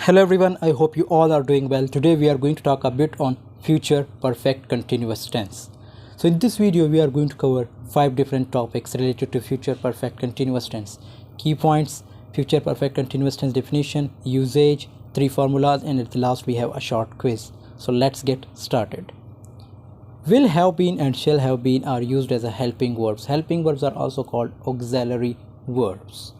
Hello everyone, I hope you all are doing well. Today we are going to talk a bit on future perfect continuous tense. So in this video we are going to cover 5 different topics related to future perfect continuous tense. Key points, future perfect continuous tense definition, usage, 3 formulas, and at the last we have a short quiz. So let's get started. Will have been and shall have been are used as a helping verbs. Helping verbs are also called auxiliary verbs.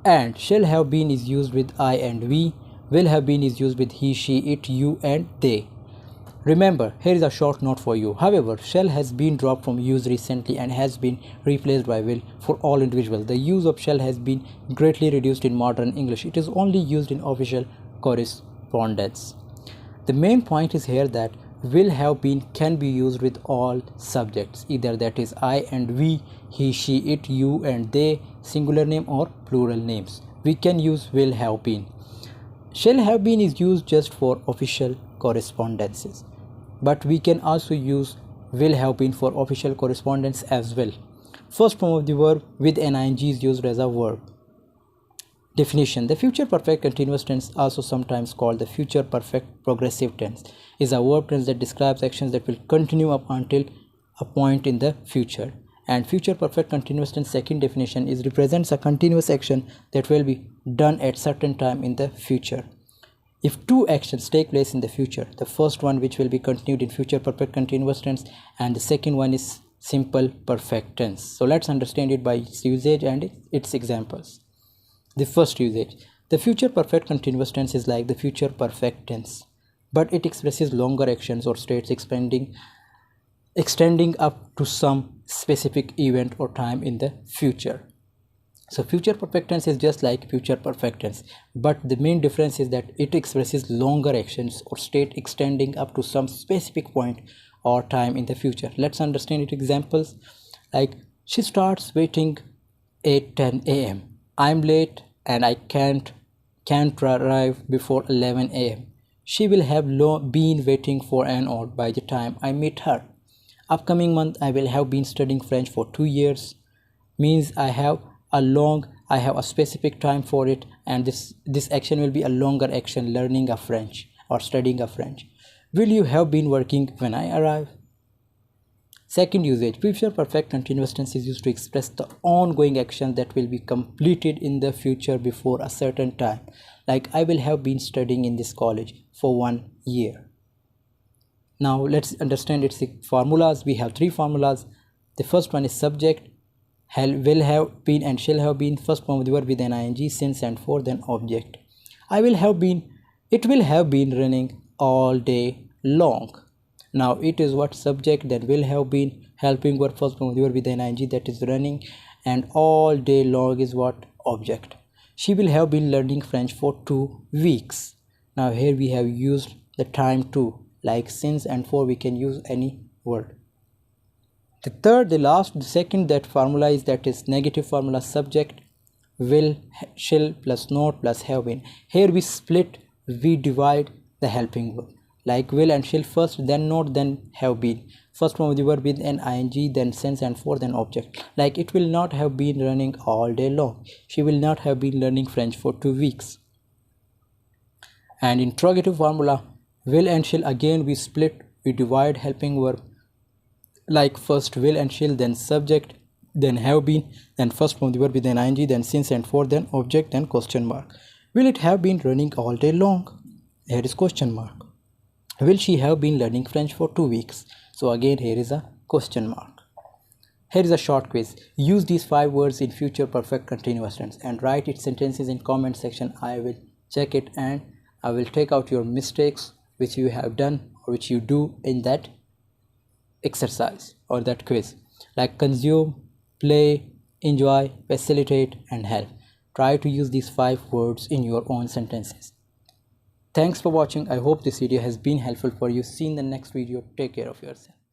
And shall have been is used with I and we. Will have been is used with he, she, it, you, and they. Remember, here is a short note for you. However, shall has been dropped from use recently and has been replaced by will for all individuals. The use of shall has been greatly reduced in modern English. It is only used in official correspondence. The main point is here that will have been can be used with all subjects, either that is I and we, he, she, it, you, and they, singular name or plural names. We can use will have been. Shall have been is used just for official correspondences, but we can also use will have been for official correspondence as well. First form of the verb with an ing is used as a verb. Definition: the future perfect continuous tense, also sometimes called the future perfect progressive tense, is a verb tense that describes actions that will continue up until a point in the future. And future perfect continuous tense second definition is represents a continuous action that will be done at certain time in the future. If two actions take place in the future, the first one which will be continued in future perfect continuous tense and the second one is simple perfect tense. So let's understand it by its usage and its examples. The first usage: the future perfect continuous tense is like the future perfect tense, but it expresses longer actions or states extending up to some specific event or time in the future. So future perfect tense is just like future perfect tense, but the main difference is that it expresses longer actions or state extending up to some specific point or time in the future. Let's understand it examples. Like, she starts waiting at 10 a.m. I'm late and I can't arrive before 11 a.m. She will have been waiting for an hour by the time I meet her. Upcoming month I will have been studying French for 2 years. Means I have a specific time for it, and this action will be a longer action, learning a French or studying a French. Will you have been working when I arrive? Second usage: future perfect continuous tense is used to express the ongoing action that will be completed in the future before a certain time. Like, I will have been studying in this college for 1 year. Now let's understand its formulas. We have 3 formulas. The first one is subject, will have been and shall have been. First form of the verb with an ing, since and for, then object. It will have been running all day long. Now it is what? Subject, then will have been, helping verb, first form of the verb with an ing, that is running, and all day long is what? Object. She will have been learning French for 2 weeks. Now here we have used the time to, like since and for we can use any word. The second that formula is, that is negative formula, subject, will, shall plus not plus have been. Here we divide the helping verb, like will and shall first, then not, then have been. First form of the verb with an ing, then since and for, then object. Like, it will not have been running all day long. She will not have been learning French for 2 weeks. And interrogative formula, will and shall, again we divide helping verb, like first will and shall, then subject, then have been, then first form of the verb with an ing, then since and for, then object, then question mark. Will it have been running all day long? Here is question mark. Will she have been learning French for 2 weeks? So again here is a question mark. Here is a short quiz. Use these 5 words in future perfect continuous tense and write its sentences in comment section. I will check it and I will take out your mistakes which you have done or which you do in that exercise or that quiz, like consume, play, enjoy, facilitate, and help. Try to use these 5 words in your own sentences. Thanks for watching. I hope this video has been helpful for you. See you in the next video. Take care of yourself.